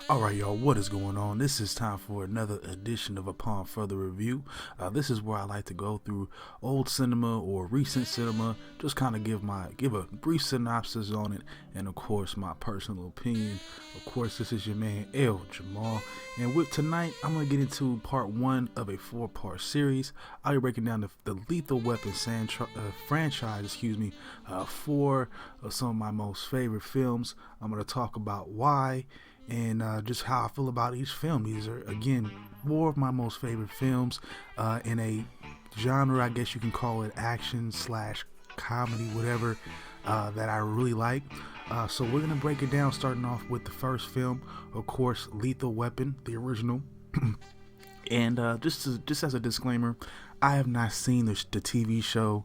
Alright, y'all, what is going on? This is time for another edition of Upon Further Review. This is where I like to go through old cinema or recent cinema, just kind of give a brief synopsis on it, and of course, my personal opinion. Of course, this is your man, El Jamal, and with tonight, I'm going to get into part one of a four-part series. I'll be breaking down the Lethal Weapon franchise, four of some of my most favorite films. I'm going to talk about why and just how I feel about each film. These are, again, four of my most favorite films in a genre, I guess you can call it action slash comedy, whatever, that I really like. So we're going to break it down, starting off with the first film, of course, Lethal Weapon, the original. And just as a disclaimer, I have not seen the TV show.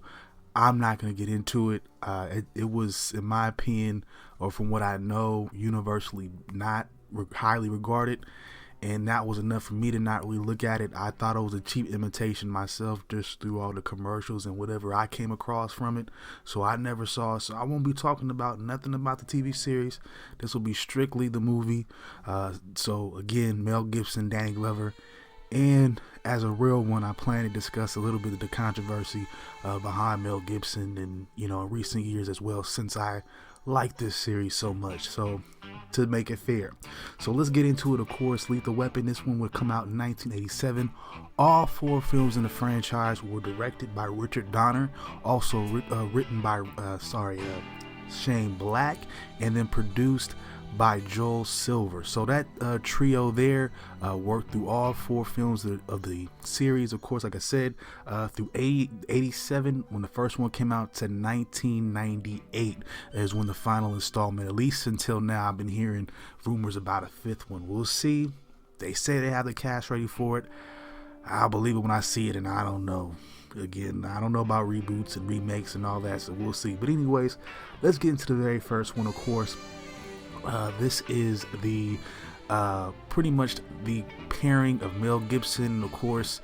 I'm not going to get into it. It was, in my opinion, or from what I know, universally not highly regarded. And that was enough for me to not really look at it. I thought it was a cheap imitation myself, just through all the commercials and whatever I came across from it. So I never saw it. So I won't be talking about nothing about the TV series. This will be strictly the movie. So again, Mel Gibson, Danny Glover. And as a real one, I plan to discuss a little bit of the controversy behind Mel Gibson and, in recent years as well, since I like this series so much. So to make it fair. So let's get into it. Of course, Lethal Weapon. This one would come out in 1987. All four films in the franchise were directed by Richard Donner, also written by Shane Black, and then produced by Joel Silver. So that trio there worked through all four films of the series. Of course, like I said, through 87 when the first one came out, to 1998 is when the final installment, at least until now, I've been hearing rumors about a fifth one. We'll see. They say they have the cast ready for it. I'll believe it when I see it, and I don't know. Again, I don't know about reboots and remakes and all that, so we'll see. But anyways, let's get into the very first one. Of course, this is the pretty much the pairing of Mel Gibson and, of course,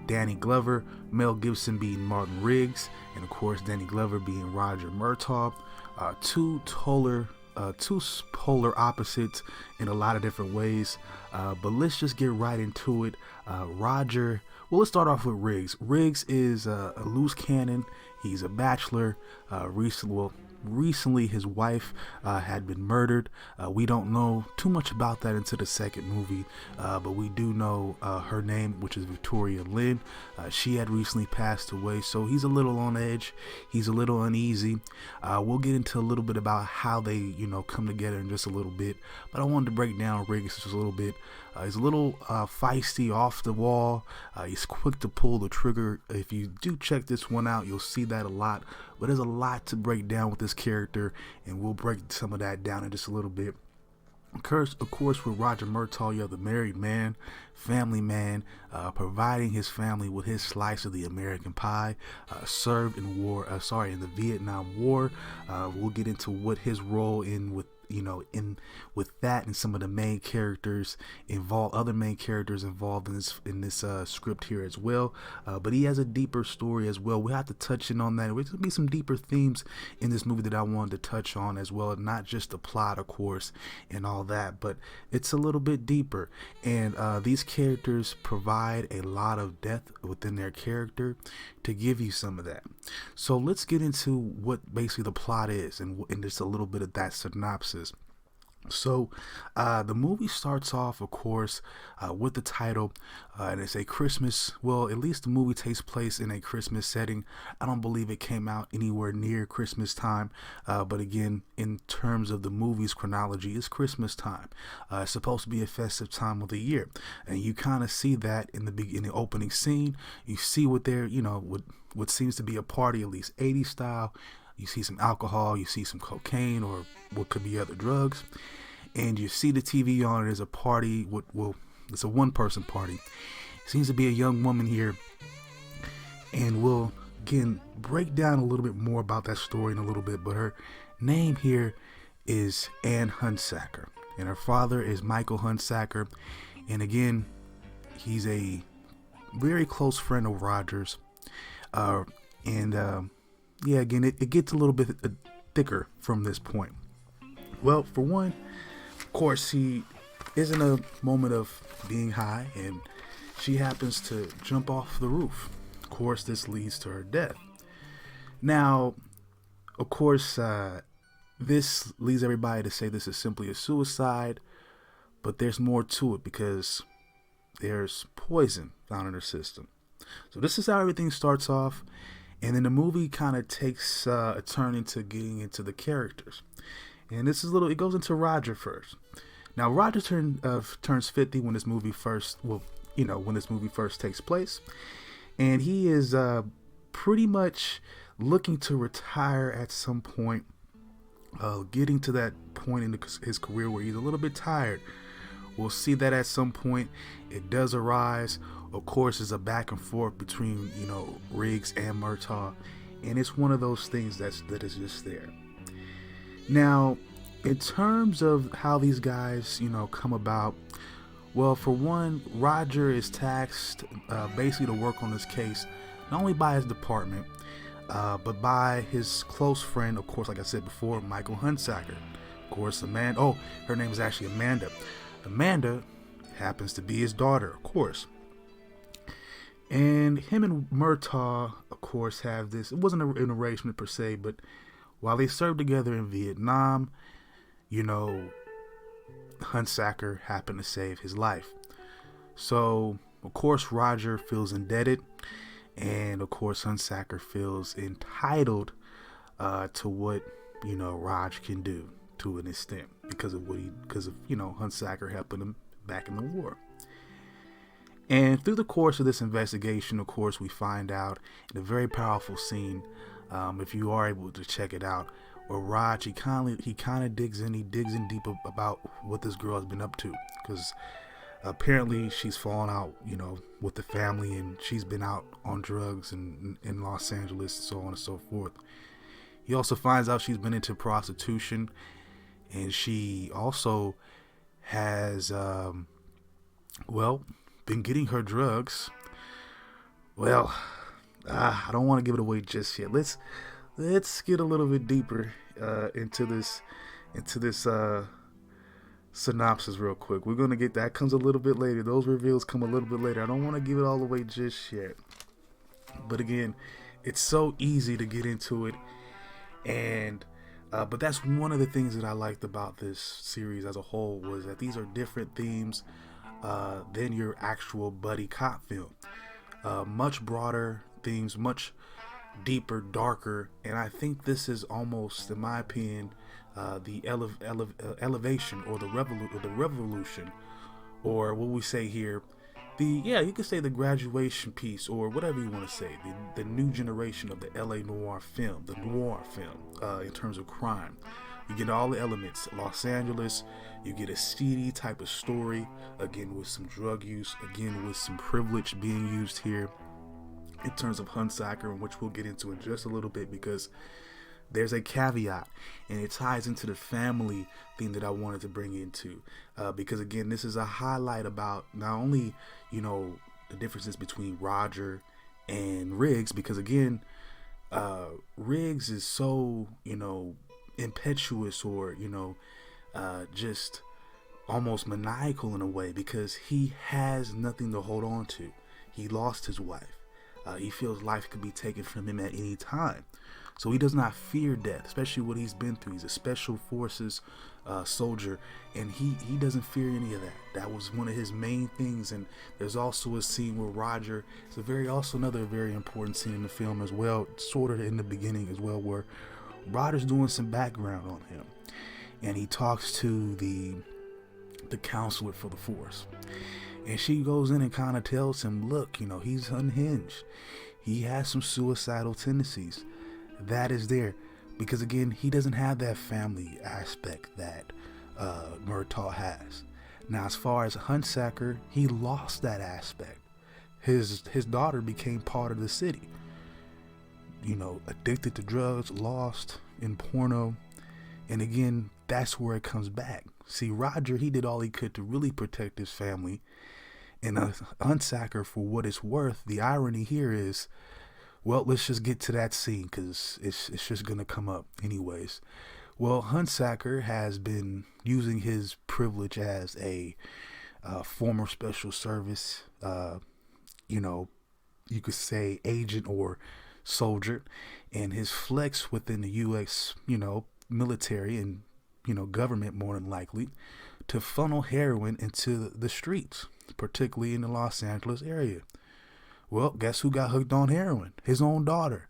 Danny Glover. Mel Gibson being Martin Riggs, and of course Danny Glover being Roger Murtaugh. Two polar opposites in a lot of different ways. But let's just get right into it. Let's start off with Riggs. Riggs is a loose cannon. He's a bachelor. Recently his wife had been murdered. We don't know too much about that into the second movie, but we do know her name, which is Victoria Lynn. She had recently passed away, so he's a little on edge. He's a little uneasy. We'll get into a little bit about how they come together in just a little bit, but I wanted to break down Riggs just a little bit. He's a little feisty, off the wall. He's quick to pull the trigger. If you do check this one out, you'll see that a lot. But there's a lot to break down with this character, and we'll break some of that down in just a little bit. Of course, with Roger Murtaugh, you have the married man, family man, providing his family with his slice of the American pie. Served in the Vietnam War. We'll get into what his role with that, and some of the main characters involved, other main characters involved in this script here as well. But he has a deeper story as well. We have to touch in on that. There's gonna be some deeper themes in this movie that I wanted to touch on as well, not just the plot, of course, and all that, but it's a little bit deeper. And these characters provide a lot of depth within their character to give you some of that. So let's get into what basically the plot is, and just a little bit of that synopsis. So the movie starts off, of course, with the title, and it's a Christmas, well, at least the movie takes place in a Christmas setting. I don't believe it came out anywhere near Christmas time, but again, in terms of the movie's chronology, it's Christmas time. It's supposed to be a festive time of the year, and you kind of see that in the opening scene. You see what what seems to be a party, at least 80s style. You see some alcohol, you see some cocaine, or what could be other drugs, and you see the TV on. There's a party. It's a one-person party. Seems to be a young woman here, and we'll again break down a little bit more about that story in a little bit. But her name here is Anne Hunsaker, and her father is Michael Hunsaker, and again, he's a very close friend of Rogers, again, it gets a little bit thicker from this point. Well, for one, of course, he is in a moment of being high, and she happens to jump off the roof. Of course, this leads to her death. Now, of course, this leads everybody to say this is simply a suicide, but there's more to it because there's poison found in her system. So this is how everything starts off, and then the movie kind of takes a turn into getting into the characters. And this is it goes into Roger first. Now, Roger turns 50 when this movie first, when this movie first takes place, and he is pretty much looking to retire at some point, getting to that point in his career where he's a little bit tired. We'll see that at some point. It does arise. Of course, there's a back and forth between, Riggs and Murtaugh, and it's one of those things that is just there. Now, in terms of how these guys, come about, well, for one, Roger is tasked basically to work on this case, not only by his department, but by his close friend, of course, like I said before, Michael Hunsaker. Of course, her name is actually Amanda. Amanda happens to be his daughter, of course. And him and Murtaugh, of course, have this. It wasn't an arrangement per se, but while they served together in Vietnam, Hunsaker happened to save his life. So, of course, Roger feels indebted, and of course, Hunsaker feels entitled to what Raj can do to an extent because of Hunsaker helping him back in the war. And through the course of this investigation, of course, we find out in a very powerful scene, if you are able to check it out, where Raj he kind of digs in deep about what this girl has been up to, because apparently she's fallen out, with the family, and she's been out on drugs in Los Angeles, and so on and so forth. He also finds out she's been into prostitution, and she also has, been getting her drugs. Well, I don't want to give it away just yet. Let's get a little bit deeper into this synopsis real quick. We're gonna get that comes a little bit later. Those reveals come a little bit later. I don't want to give it all away just yet. But again, it's so easy to get into it, and but that's one of the things that I liked about this series as a whole, was that these are different themes than your actual buddy cop film. Much broader themes, much deeper, darker, and I think this is almost, in my opinion, the elevation or the revolution, or what we say here, you could say the graduation piece, or whatever you want to say, the new generation of the LA noir film, in terms of crime. You get all the elements. Los Angeles, you get a seedy type of story, again with some drug use, again with some privilege being used here in terms of Hunsaker, which we'll get into in just a little bit, because there's a caveat, and it ties into the family thing that I wanted to bring into, because again, this is a highlight about not only the differences between Roger and Riggs, because again, Riggs is so impetuous, or just almost maniacal in a way, because he has nothing to hold on to. He lost his wife. He feels life could be taken from him at any time. So he does not fear death, especially what he's been through. He's a special forces soldier, and he doesn't fear any of that. That was one of his main things. And there's also a scene where Roger, it's another very important scene in the film as well, sort of in the beginning as well, where Roger's doing some background on him, and he talks to the counselor for the force. And she goes in and kind of tells him, look, he's unhinged. He has some suicidal tendencies. That is there. Because again, he doesn't have that family aspect that Murtaugh has. Now, as far as Hunsaker, he lost that aspect. His daughter became part of the city. Addicted to drugs, lost in porno. And again, that's where it comes back. See, Roger, he did all he could to really protect his family. And Hunsaker, for what it's worth, the irony here is, well, let's just get to that scene, because it's just going to come up anyways. Well, Hunsaker has been using his privilege as a former special service, you know, you could say agent or soldier, and his flex within the U.S., military and, government more than likely, to funnel heroin into the streets, particularly in the Los Angeles area. Well, guess who got hooked on heroin? His own daughter.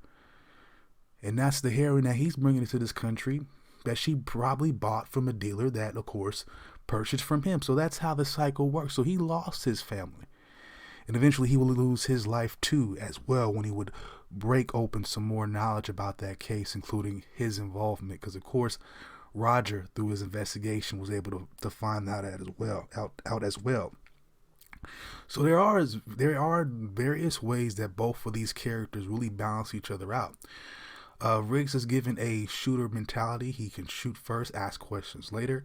And that's the heroin that he's bringing into this country that she probably bought from a dealer that, of course, purchased from him. So that's how the cycle works. So he lost his family. And eventually he will lose his life too, as well, when he would break open some more knowledge about that case, including his involvement. Because, of course, Roger, through his investigation, was able to find that out as well. So there are various ways that both of these characters really balance each other out. Riggs is given a shooter mentality. He can shoot first, ask questions later.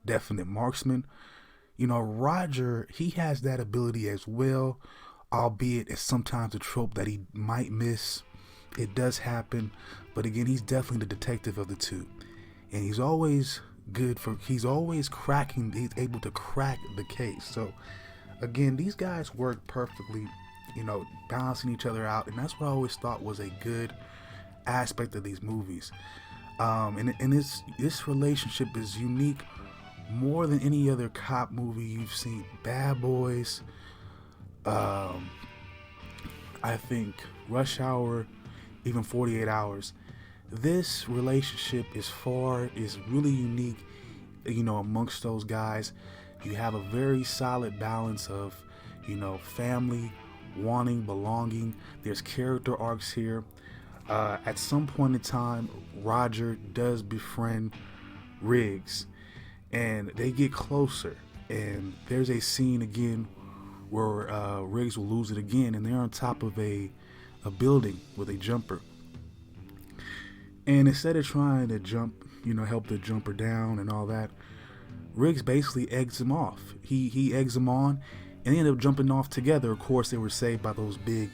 Definite marksman. Roger, he has that ability as well, albeit it's sometimes a trope that he might miss. It does happen, but again, he's definitely the detective of the two. And he's always he's able to crack the case. So again, these guys work perfectly, balancing each other out. And that's what I always thought was a good aspect of these movies. And this relationship is unique more than any other cop movie you've seen. Bad Boys, I think Rush Hour, even 48 Hours. This relationship is really unique, amongst those guys. You have a very solid balance of, family, wanting, belonging. There's character arcs here. At some point in time, Roger does befriend Riggs, and they get closer. And there's a scene again where Riggs will lose it again, and they're on top of a building with a jumper. And instead of trying to jump, help the jumper down and all that, Riggs basically eggs him off. He eggs him on, and they end up jumping off together. Of course, they were saved by those big,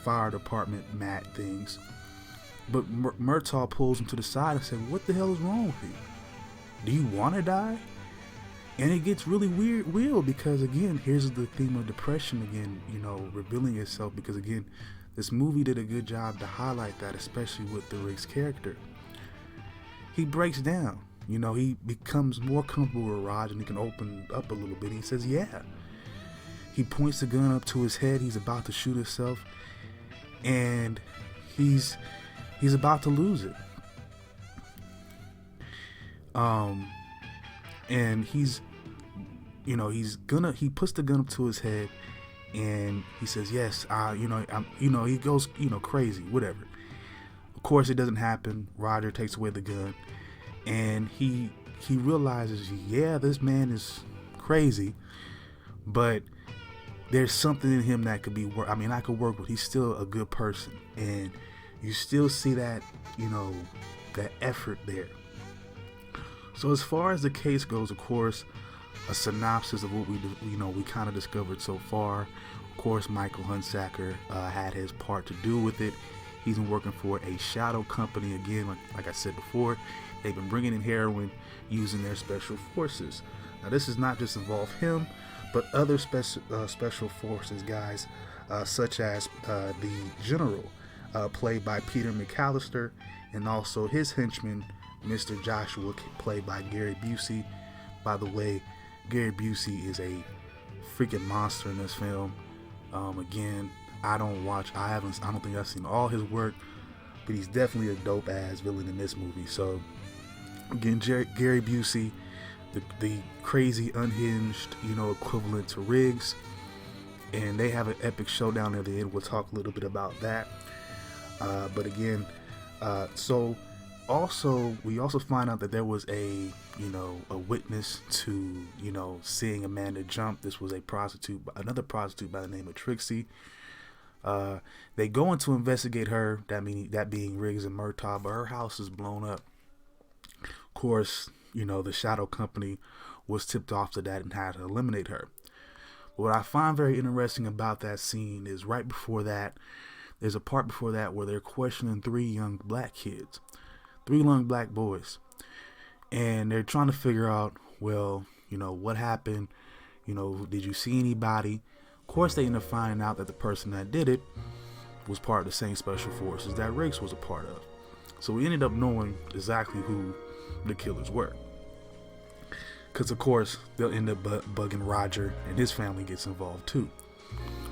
fire department mat things. But Murtaugh pulls him to the side and says, "What the hell is wrong with you? Do you want to die?" And it gets really real because, again, here's the theme of depression again, revealing itself. Because, again, this movie did a good job to highlight that, especially with the Riggs character. He breaks down. He becomes more comfortable with Raj, and he can open up a little bit. He says, "Yeah." He points the gun up to his head. He's about to shoot himself, and he's about to lose it. And he puts the gun up to his head, and he says, "Yes, he goes, crazy, whatever." Of course, it doesn't happen. Roger takes away the gun, and he realizes, yeah, this man is crazy, but there's something in him that could be I could work with. He's still a good person, and you still see that, that effort there. So as far as the case goes, of course, a synopsis of what we kind of discovered so far. Of course, Michael Hunsaker had his part to do with it. He's been working for a shadow company. Again, like I said before, they've been bringing in heroin using their special forces. Now, this does not just involve him, but other special forces guys, such as the General, played by Peter McAllister, and also his henchman, Mr. Joshua, played by Gary Busey. By the way, Gary Busey is a freaking monster in this film. Again, I don't think I've seen all his work, but he's definitely a dope ass villain in this movie. So again, Gary Busey, the crazy, unhinged, equivalent to Riggs, and they have an epic showdown at the end. We'll talk a little bit about that. But again, we also find out that there was a witness to, seeing Amanda jump. This was another prostitute by the name of Trixie. They go in to investigate her, that being Riggs and Murtaugh, but her house is blown up. Of course, the shadow company was tipped off to that and had to eliminate her. What I find very interesting about that scene is right before that, there's a part before that where they're questioning three young black boys. and they're trying to figure out, well, what happened. Did you see anybody? Of course, they end up finding out that the person that did it was part of the same special forces that Riggs was a part of. So we ended up knowing exactly who the killers were. Because, of course, they'll end up bugging Roger, and his family gets involved too.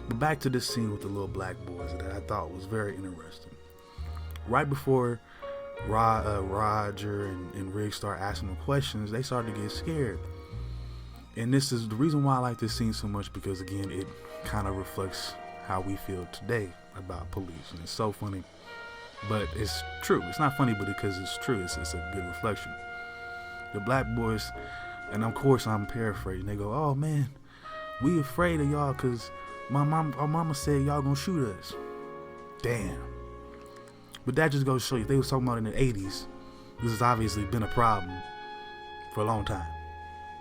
But back to this scene with the little black boys that I thought was very interesting. Right before Roger and Riggs start asking them questions, they start to get scared. And this is the reason why I like this scene so much, because, again, it kind of reflects how we feel today about police. And it's so funny, but it's true. It's not funny, but because it's true, it's a good reflection. The black boys, and of course I'm paraphrasing, they go, "Oh man, we afraid of y'all because our mama said y'all gonna shoot us." Damn. But that just goes to show you, if they was talking about in the 80s, this has obviously been a problem for a long time.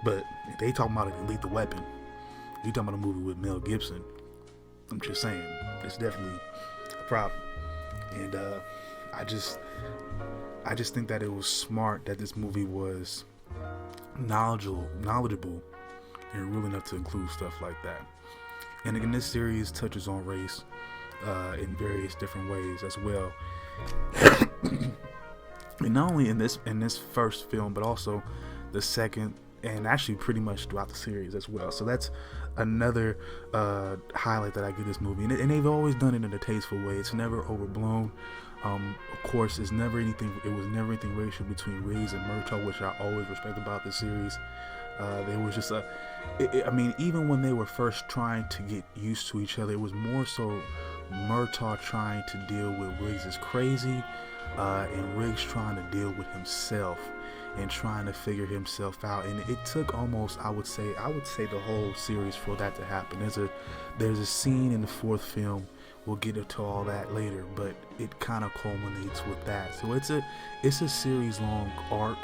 But if they talking about it in Lethal Weapon, you talking about a movie with Mel Gibson, I'm just saying, it's definitely a problem. And I just think that it was smart that this movie was knowledgeable and real enough to include stuff like that. And again, this series touches on race in various different ways as well. And not only in this first film, but also the second, and actually pretty much throughout the series as well. So that's another highlight that I give this movie. And they've always done it in a tasteful way. It's never overblown. Of course, it was never anything racial between Riggs and Murtaugh, which I always respect about the series. There was just even when they were first trying to get used to each other, it was more so Murtaugh trying to deal with Riggs' crazy, and Riggs trying to deal with himself and trying to figure himself out. And it took almost, I would say the whole series for that to happen. There's a scene in the fourth film. We'll get into all that later, but it kind of culminates with that. So it's a series-long arc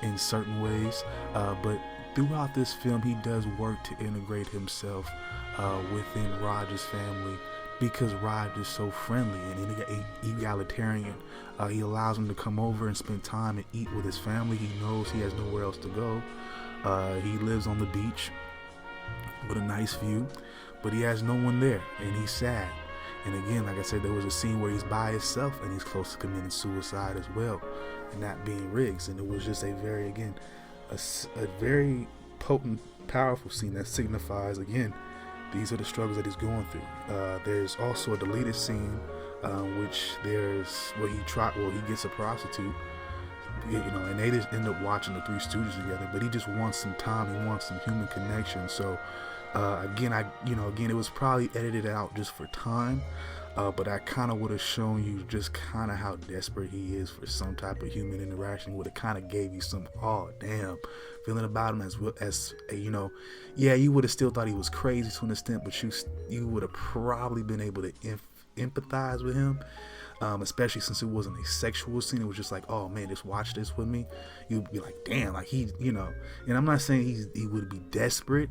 in certain ways, but throughout this film, he does work to integrate himself within Roger's family, because Roger is so friendly and egalitarian. He allows him to come over and spend time and eat with his family. He knows he has nowhere else to go. He lives on the beach with a nice view, but he has no one there, and he's sad. And again, like I said, there was a scene where he's by himself and he's close to committing suicide as well, and that being Riggs. And it was just a very potent, powerful scene that signifies, again, these are the struggles that he's going through. There's also a deleted scene, which he gets a prostitute, and they just end up watching the Three Stooges together. But he just wants some time. He wants some human connection. So again, it was probably edited out just for time. But I kind of would have shown you just kind of how desperate he is for some type of human interaction. Would have kind of gave you some, oh damn, feeling about him as you would have still thought he was crazy to an extent, but you would have probably been able to empathize with him, especially since it wasn't a sexual scene. It was just like, oh man, just watch this with me. You'd be like, damn, like he, and I'm not saying he would be desperate,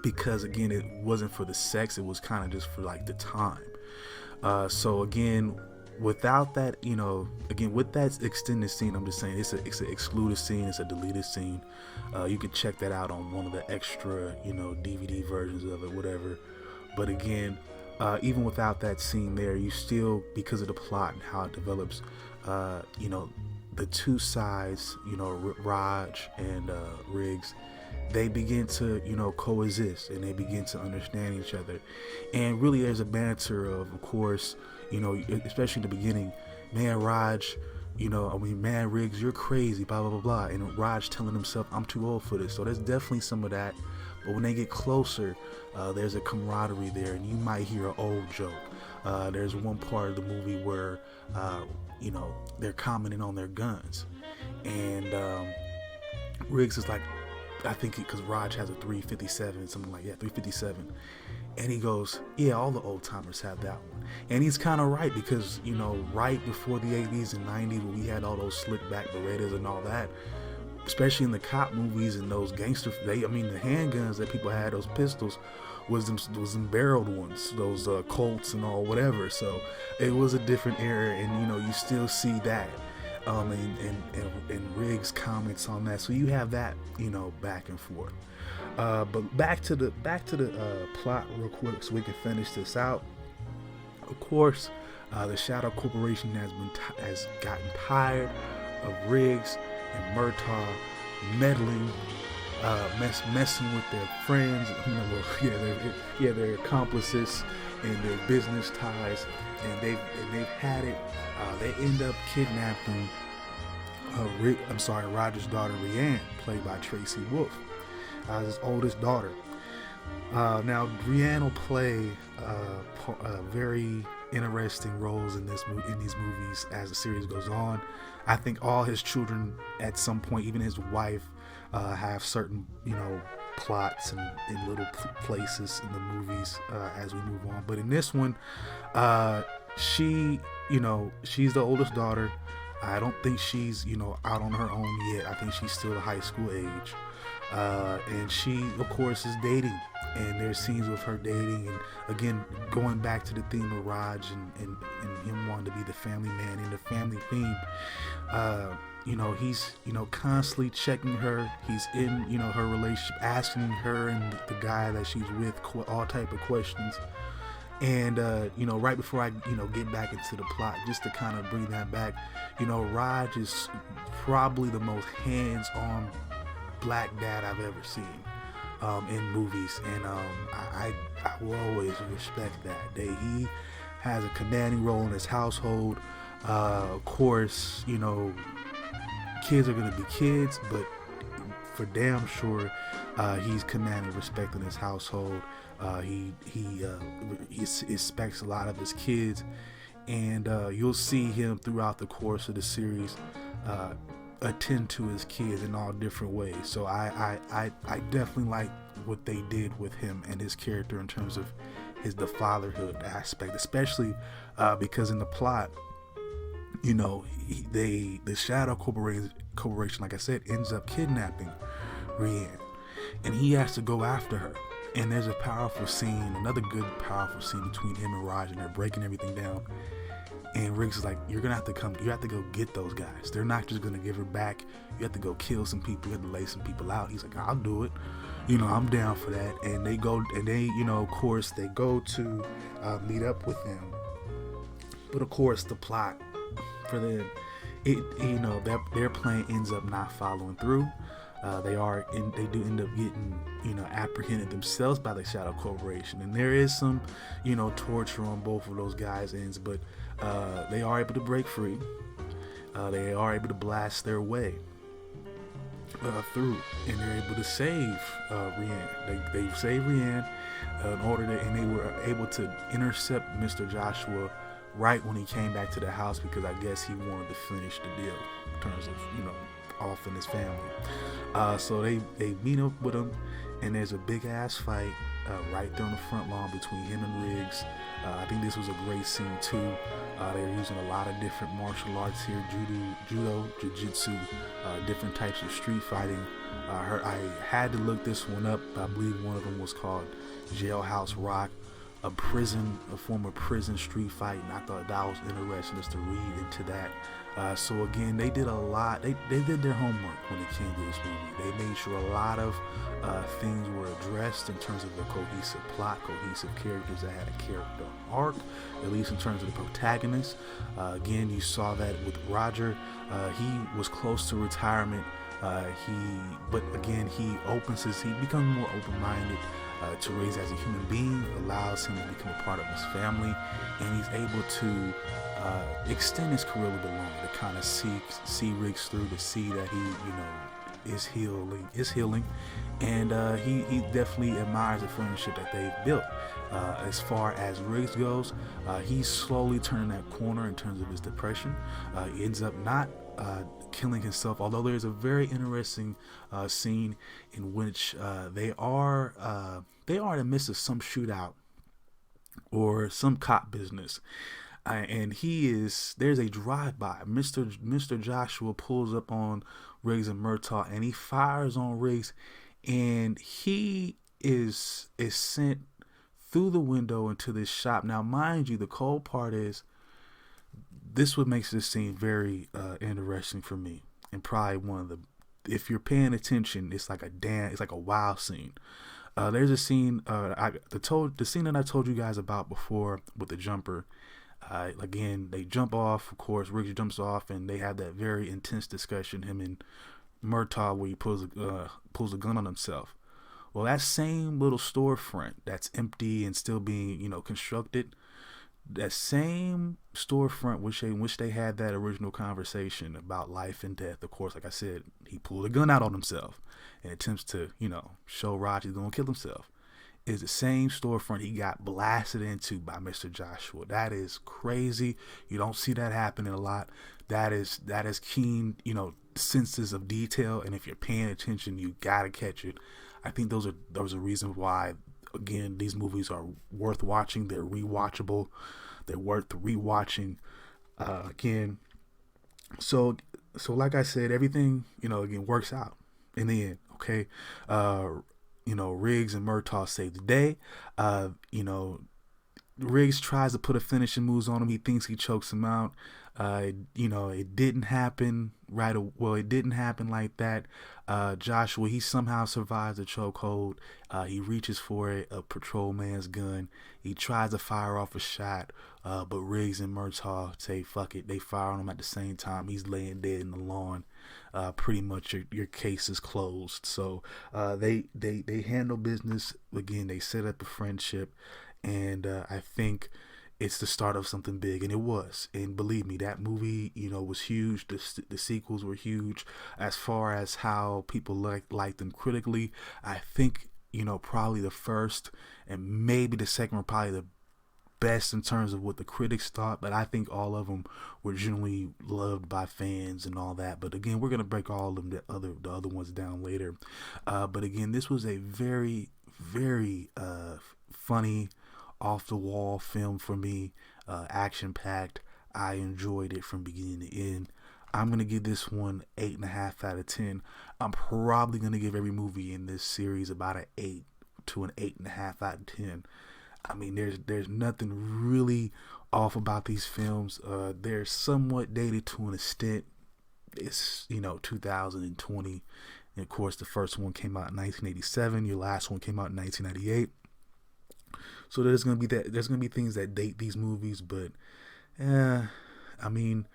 because again, it wasn't for the sex, it was kind of just for like the time. So again, without that, with that extended scene, I'm just saying it's an excluded scene, it's a deleted scene. You can check that out on one of the extra, DVD versions of it, whatever. But again, even without that scene there, you still, because of the plot and how it develops, the two sides, Raj and Riggs, they begin to, coexist, and they begin to understand each other. And really there's a banter of course, especially in the beginning, man, Raj, man, Riggs, you're crazy, blah, blah, blah, blah. And Raj telling himself, I'm too old for this. So there's definitely some of that. But when they get closer, there's a camaraderie there, and you might hear an old joke. There's one part of the movie where, they're commenting on their guns. And Riggs is like, I think because Raj has a 357, something like that, 357. And he goes, yeah, all the old timers have that one. And he's kind of right, because, right before the 80s and 90s, when we had all those slick back Berettas and all that, especially in the cop movies and those gangster, the handguns that people had, those pistols, was them barreled ones, those Colts and all, whatever. So it was a different era, and, you still see that. And Riggs comments on that. So you have that, back and forth. But back to the plot real quick, so we can finish this out. Of course, the Shadow Corporation has gotten tired of Riggs and Murtaugh meddling, messing with their friends, their accomplices and their business ties, and they've had it. They end up kidnapping Roger's daughter Rianne, played by Tracy Wolf, his oldest daughter. Now Rianne will play very interesting roles in these movies as the series goes on. I think all his children, at some point, even his wife, have certain plots and little places in the movies as we move on. But in this one, she's the oldest daughter. I don't think she's out on her own yet. I think she's still high school age. And she, of course, is dating, and there's scenes with her dating, and again, going back to the theme of Raj and him wanting to be the family man and the family theme. He's constantly checking her. He's in her relationship, asking her and the guy that she's with all type of questions. And right before I get back into the plot, just to kind of bring that back, Raj is probably the most hands-on black dad I've ever seen in movies, and I will always respect that. He has a commanding role in his household. Of course, kids are going to be kids, but for damn sure, he's commanding respect in his household. He respects a lot of his kids, and you'll see him throughout the course of the series attend to his kids in all different ways. So I definitely like what they did with him and his character in terms of the fatherhood aspect, especially because in the plot, the Shadow Corporation, like I said, ends up kidnapping Rianne, and he has to go after her. And there's a powerful scene, another good powerful scene between him and Raj, and they're breaking everything down. And Riggs is like, you have to go get those guys. They're not just gonna give her back. You have to go kill some people. You have to lay some people out. He's like, I'll do it. I'm down for that. And they go, and they, of course, they go to meet up with them. But of course, the plot for them, their plan ends up not following through. They do end up getting, apprehended themselves by the Shadow Corporation, and there is some, torture on both of those guys' ends, but they are able to break free. They are able to blast their way through, and they're able to save Rianne. They save Rianne and they were able to intercept Mr. Joshua right when he came back to the house, because I guess he wanted to finish the deal in terms of, off in his family. So they meet up with him, and there's a big ass fight right there on the front lawn between him and Riggs. I think this was a great scene too. They're using a lot of different martial arts here: judo, jiu-jitsu, different types of street fighting. I had to look this one up. I believe one of them was called Jailhouse Rock, a former prison street fight, and I thought that was interesting just to read into that. So again, they did a lot. They did their homework when it came to this movie. They made sure a lot of things were addressed in terms of a cohesive plot, cohesive characters that had a character arc, at least in terms of the protagonist. Again, you saw that with Roger. He was close to retirement. But again, he becomes more open-minded to raise as a human being, allows him to become a part of his family, and he's able to extend his career a little bit longer, to kind of see Riggs through, to see that he is healing, and he definitely admires the friendship that they've built. As far as Riggs goes, he's slowly turning that corner in terms of his depression. He ends up not killing himself, although there's a very interesting scene in which they are in the midst of some shootout or some cop business, and there's a drive-by. Mr. Joshua pulls up on Riggs and Murtaugh, and he fires on Riggs, and he is sent through the window into this shop. Now, mind you, the cold part is this what makes this scene very interesting for me, and probably one of the, if you're paying attention, it's like it's like a wow scene. There's a scene, the scene that I told you guys about before with the jumper. Again, they jump off. Of course, Riggs jumps off, and they have that very intense discussion, him and Murtaugh, where he pulls a gun on himself. Well, that same little storefront that's empty and still being, constructed, that same storefront which they had that original conversation about life and death. Of course, like I said, he pulled a gun out on himself and attempts to, show Raj he's gonna kill himself. Is the same storefront he got blasted into by Mr. Joshua. That is crazy. You don't see that happening a lot. That is keen, senses of detail, and if you're paying attention, you gotta catch it. I think those are reasons why, again, these movies are worth watching. They're rewatchable. They're worth rewatching again. So like I said, everything, again, works out in the end. Okay. Riggs and Murtaugh save the day. Riggs tries to put a finishing moves on him. He thinks he chokes him out. It didn't happen it didn't happen like that. Joshua, he somehow survives the chokehold. He reaches for a patrolman's gun. He tries to fire off a shot, but Riggs and Murtaugh say, fuck it. They fire on him at the same time. He's laying dead in the lawn. Pretty much your case is closed. So they handle business. Again, they set up a friendship. And I think it's the start of something big, and it was. And believe me, that movie, was huge. The sequels were huge. As far as how people liked them critically, I think, probably the first and maybe the second were probably the best in terms of what the critics thought. But I think all of them were generally loved by fans and all that. But again, we're gonna break all of them, the other ones down later. But again, this was a very, very funny, off the wall film for me, action packed. I enjoyed it from beginning to end. I'm gonna give this one 8.5 out of 10. I'm probably gonna give every movie in this series about an 8 to an 8.5 out of 10. I mean, there's nothing really off about these films. They're somewhat dated to an extent. It's 2020, and of course the first one came out in 1987. Your last one came out in 1998. So there's gonna be things that date these movies, but I mean,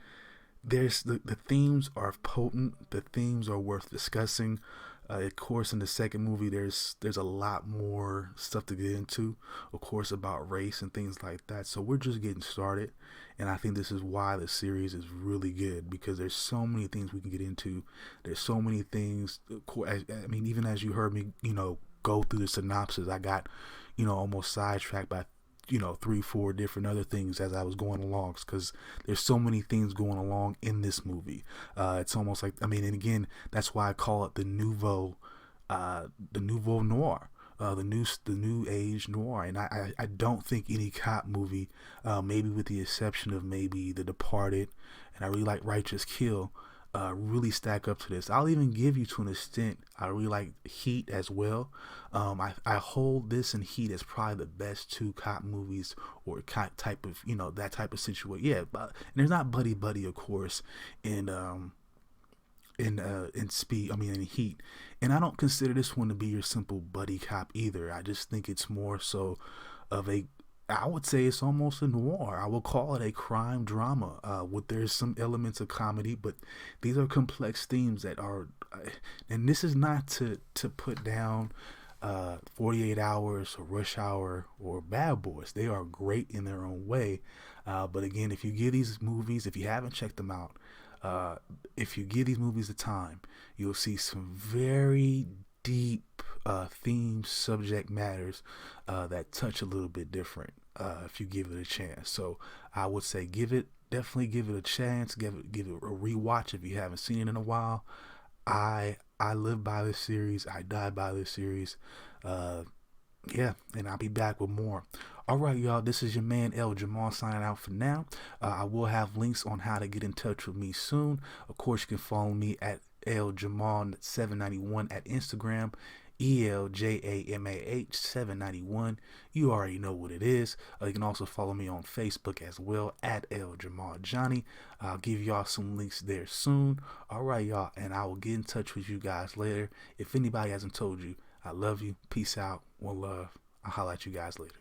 there's the themes are potent. The themes are worth discussing. Of course, in the second movie, there's a lot more stuff to get into, of course, about race and things like that. So we're just getting started, and I think this is why the series is really good, because there's so many things we can get into. There's so many things. I mean, even as you heard me, go through the synopsis, I got, almost sidetracked by, 3-4 different other things as I was going along, because there's so many things going along in this movie. It's almost like, and again, that's why I call it the nouveau noir, the new age noir. And I don't think any cop movie, maybe with the exception of maybe The Departed, and I really like Righteous Kill, really stack up to this. I'll even give you, to an extent, I really like Heat as well. I hold this and Heat as probably the best two cop movies, or type of, that type of situation. Yeah, but and there's not buddy, of course, in Speed. In Heat, and I don't consider this one to be your simple buddy cop either. I just think it's more so of I would say it's almost a noir. I will call it a crime drama. There's some elements of comedy, but these are complex themes that are, and this is not to put down 48 Hours or Rush Hour or Bad Boys. They are great in their own way. But again, if you give these movies, if you haven't checked them out, if you give these movies the time, you'll see some very deep themes, subject matters that touch a little bit different if you give it a chance. So I would say definitely give it a chance, give it a rewatch if you haven't seen it in a while. I live by this series. I die by this series. Yeah, and I'll be back with more. All right, y'all, this is your man El Jamal signing out for now. I will have links on how to get in touch with me soon. Of course, you can follow me at El Jamal 791 at Instagram. ELJAMAH 791. You already know what it is. You can also follow me on Facebook as well at El Jamal Johnny. I'll give y'all some links there soon. All right, y'all, and I will get in touch with you guys later. If anybody hasn't told you, I love you. Peace out. One love. I'll holler at you guys later.